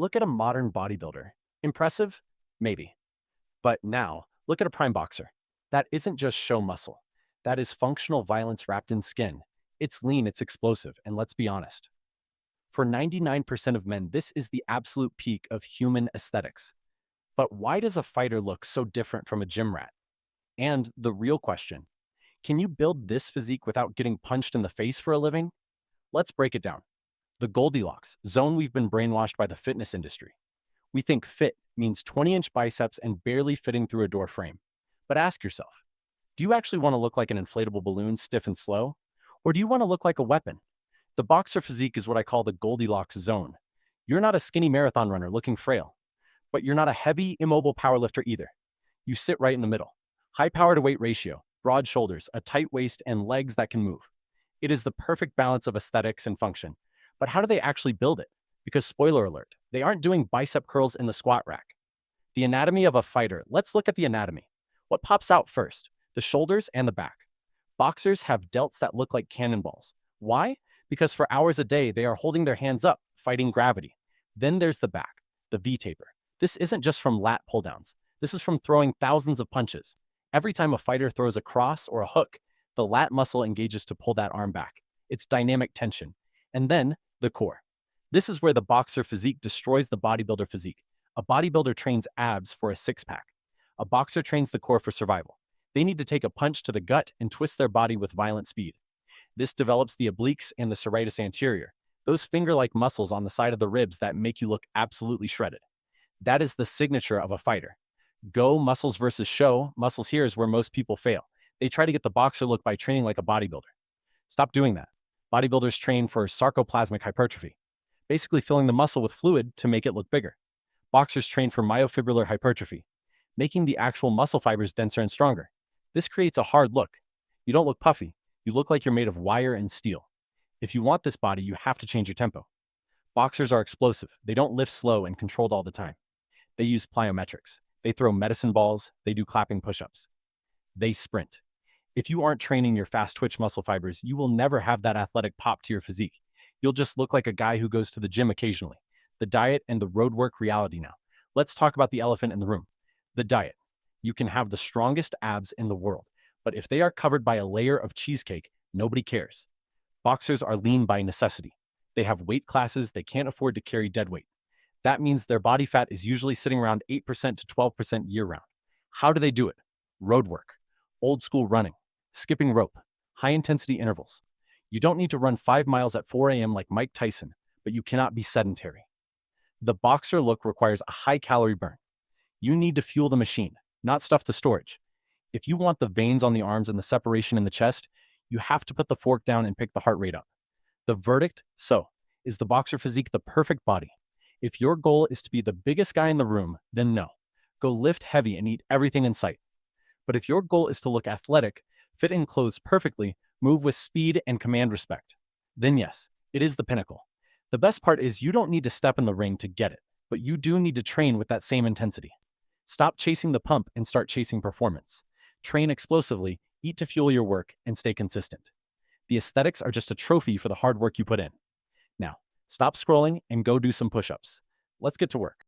Look at a modern bodybuilder. Impressive? Maybe. But now, look at a prime boxer. That isn't just show muscle. That is functional violence wrapped in skin. It's lean, it's explosive, and let's be honest. For 99% of men, this is the absolute peak of human aesthetics. But why does a fighter look so different from a gym rat? And the real question, can you build this physique without getting punched in the face for a living? Let's break it down. The Goldilocks Zone. We've been brainwashed by the fitness industry. We think fit means 20-inch biceps and barely fitting through a door frame. But ask yourself, do you actually want to look like an inflatable balloon, stiff and slow? Or do you want to look like a weapon? The boxer physique is what I call the Goldilocks zone. You're not a skinny marathon runner looking frail, but you're not a heavy, immobile powerlifter either. You sit right in the middle. High power to weight ratio, broad shoulders, a tight waist, and legs that can move. It is the perfect balance of aesthetics and function. But how do they actually build it? Because spoiler alert, they aren't doing bicep curls in the squat rack. The anatomy of a fighter. Let's look at the anatomy. What pops out first? The shoulders and the back. Boxers have delts that look like cannonballs. Why? Because for hours a day, they are holding their hands up, fighting gravity. Then there's the back, the V-taper. This isn't just from lat pull-downs. This is from throwing thousands of punches. Every time a fighter throws a cross or a hook, the lat muscle engages to pull that arm back. It's dynamic tension. And then, the core. This is where the boxer physique destroys the bodybuilder physique. A bodybuilder trains abs for a six-pack. A boxer trains the core for survival. They need to take a punch to the gut and twist their body with violent speed. This develops the obliques and the serratus anterior, those finger-like muscles on the side of the ribs that make you look absolutely shredded. That is the signature of a fighter. Go muscles versus show. Muscles here is where most people fail. They try to get the boxer look by training like a bodybuilder. Stop doing that. Bodybuilders train for sarcoplasmic hypertrophy, basically filling the muscle with fluid to make it look bigger. Boxers train for myofibrillar hypertrophy, making the actual muscle fibers denser and stronger. This creates a hard look. You don't look puffy. You look like you're made of wire and steel. If you want this body, you have to change your tempo. Boxers are explosive. They don't lift slow and controlled all the time. They use plyometrics. They throw medicine balls. They do clapping push-ups. They sprint. If you aren't training your fast twitch muscle fibers, you will never have that athletic pop to your physique. You'll just look like a guy who goes to the gym occasionally. The diet and the road work reality now. Let's talk about the elephant in the room. The diet. You can have the strongest abs in the world, but if they are covered by a layer of cheesecake, nobody cares. Boxers are lean by necessity. They have weight classes they can't afford to carry dead weight. That means their body fat is usually sitting around 8% to 12% year-round. How do they do it? Road work, old school running, skipping rope, high-intensity intervals. You don't need to run 5 miles at 4 a.m. like Mike Tyson, but you cannot be sedentary. The boxer look requires a high-calorie burn. You need to fuel the machine, not stuff the storage. If you want the veins on the arms and the separation in the chest, you have to put the fork down and pick the heart rate up. The verdict, so, is the boxer physique the perfect body? If your goal is to be the biggest guy in the room, then no. Go lift heavy and eat everything in sight. But if your goal is to look athletic, fit in clothes perfectly, move with speed and command respect, then yes, it is the pinnacle. The best part is you don't need to step in the ring to get it, but you do need to train with that same intensity. Stop chasing the pump and start chasing performance. Train explosively, eat to fuel your work, and stay consistent. The aesthetics are just a trophy for the hard work you put in. Now, stop scrolling and go do some push-ups. Let's get to work.